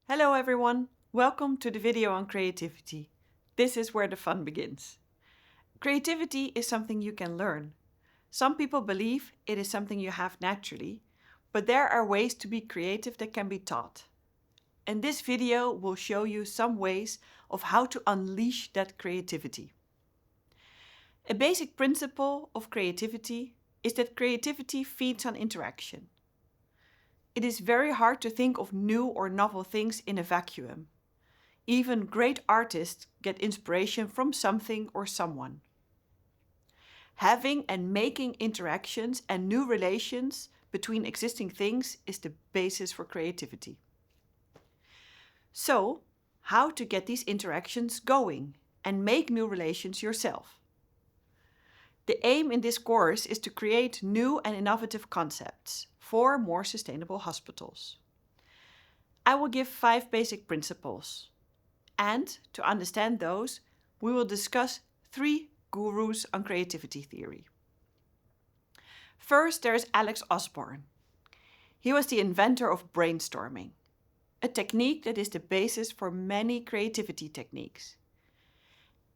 Hello everyone, welcome to the video on creativity. This is where the fun begins. Creativity is something you can learn. Some people believe it is something you have naturally, but there are ways to be creative that can be taught. And this video will show you some ways of how to unleash that creativity. A basic principle of creativity is that creativity feeds on interaction. It is very hard to think of new or novel things in a vacuum. Even great artists get inspiration from something or someone. Having and making interactions and new relations between existing things is the basis for creativity. So, how to get these interactions going and make new relations yourself? The aim in this course is to create new and innovative concepts for more sustainable hospitals. I will give 5 basic principles. And to understand those, we will discuss 3 gurus on creativity theory. First, there is Alex Osborn. He was the inventor of brainstorming, a technique that is the basis for many creativity techniques.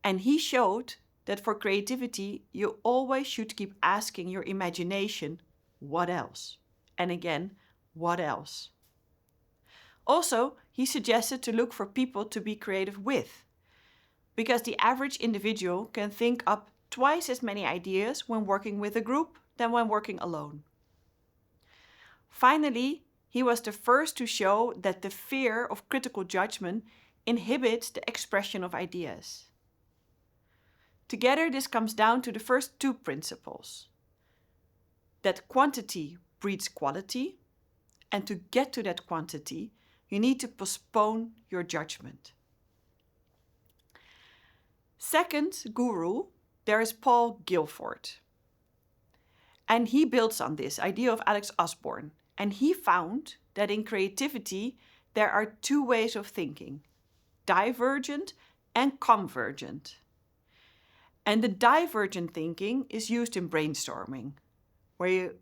And he showed that for creativity, you always should keep asking your imagination, what else? And again, what else? Also, he suggested to look for people to be creative with, because the average individual can think up twice as many ideas when working with a group than when working alone. Finally, he was the first to show that the fear of critical judgment inhibits the expression of ideas. Together, this comes down to the first 2 principles: that quantity breeds quality, and to get to that quantity, you need to postpone your judgment. Second guru, there is Paul Guilford. And he builds on this idea of Alex Osborn. And he found that in creativity, there are 2 ways of thinking: divergent and convergent. And the divergent thinking is used in brainstorming, where you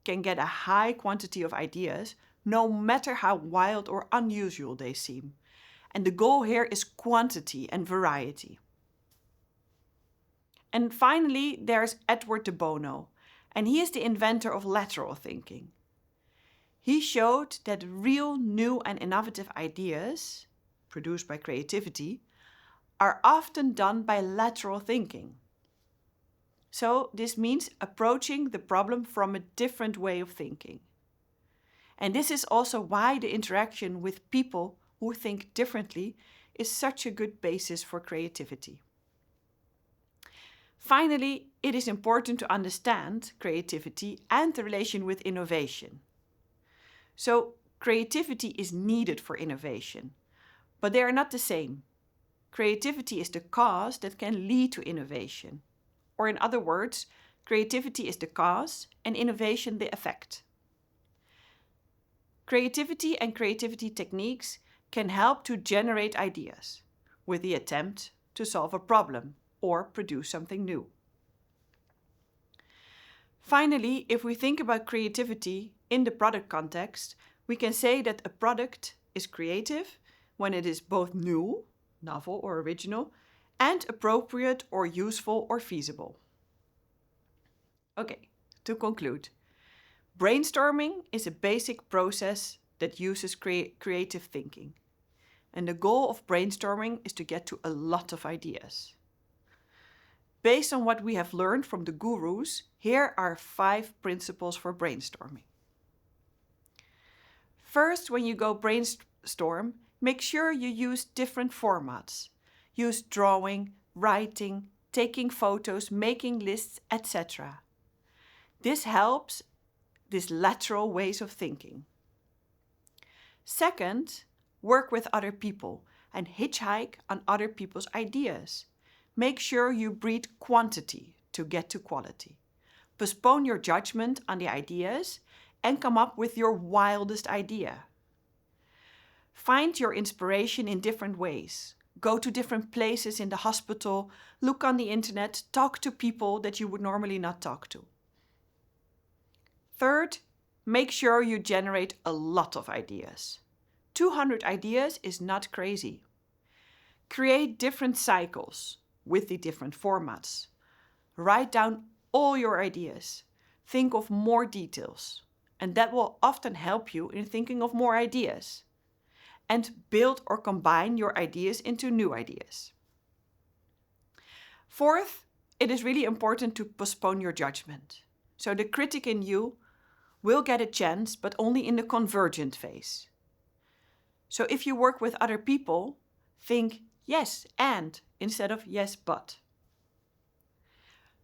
can get a high quantity of ideas, no matter how wild or unusual they seem. And the goal here is quantity and variety. And finally, there's Edward de Bono, and he is the inventor of lateral thinking. He showed that real, new and innovative ideas, produced by creativity, are often done by lateral thinking. So this means approaching the problem from a different way of thinking. And this is also why the interaction with people who think differently is such a good basis for creativity. Finally, it is important to understand creativity and the relation with innovation. So, creativity is needed for innovation, but they are not the same. Creativity is the cause that can lead to innovation. Or in other words, creativity is the cause and innovation the effect. Creativity and creativity techniques can help to generate ideas with the attempt to solve a problem or produce something new. Finally, if we think about creativity in the product context, we can say that a product is creative when it is both new, novel or original, and appropriate or useful or feasible. Okay, to conclude, brainstorming is a basic process that uses creative thinking. And the goal of brainstorming is to get to a lot of ideas. Based on what we have learned from the gurus, here are 5 principles for brainstorming. First, when you go brainstorm, make sure you use different formats. Use drawing, writing, taking photos, making lists, etc. This helps these lateral ways of thinking. Second, work with other people and hitchhike on other people's ideas. Make sure you breed quantity to get to quality. Postpone your judgment on the ideas and come up with your wildest idea. Find your inspiration in different ways. Go to different places in the hospital, look on the internet, talk to people that you would normally not talk to. Third, make sure you generate a lot of ideas. 200 ideas is not crazy. Create different cycles with the different formats. Write down all your ideas. Think of more details. And that will often help you in thinking of more ideas. And build or combine your ideas into new ideas. Fourth, it is really important to postpone your judgment. So the critic in you will get a chance, but only in the convergent phase. So if you work with other people, think yes and instead of yes but.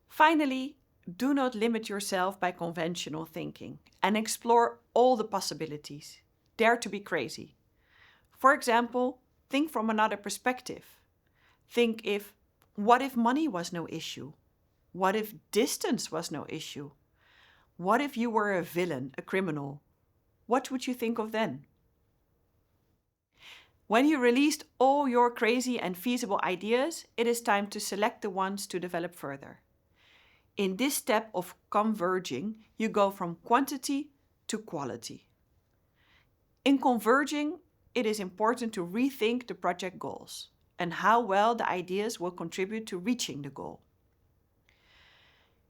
Finally, do not limit yourself by conventional thinking and explore all the possibilities. Dare to be crazy. For example, think from another perspective. Think what if money was no issue? What if distance was no issue? What if you were a villain, a criminal? What would you think of then? When you released all your crazy and feasible ideas, it is time to select the ones to develop further. In this step of converging, you go from quantity to quality. In converging, it is important to rethink the project goals and how well the ideas will contribute to reaching the goal.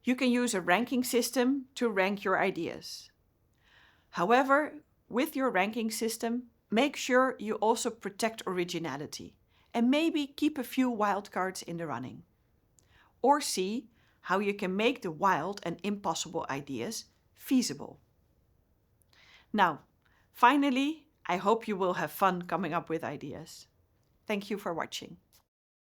You can use a ranking system to rank your ideas. However, with your ranking system, make sure you also protect originality and maybe keep a few wildcards in the running. Or see how you can make the wild and impossible ideas feasible. Now, finally, I hope you will have fun coming up with ideas. Thank you for watching.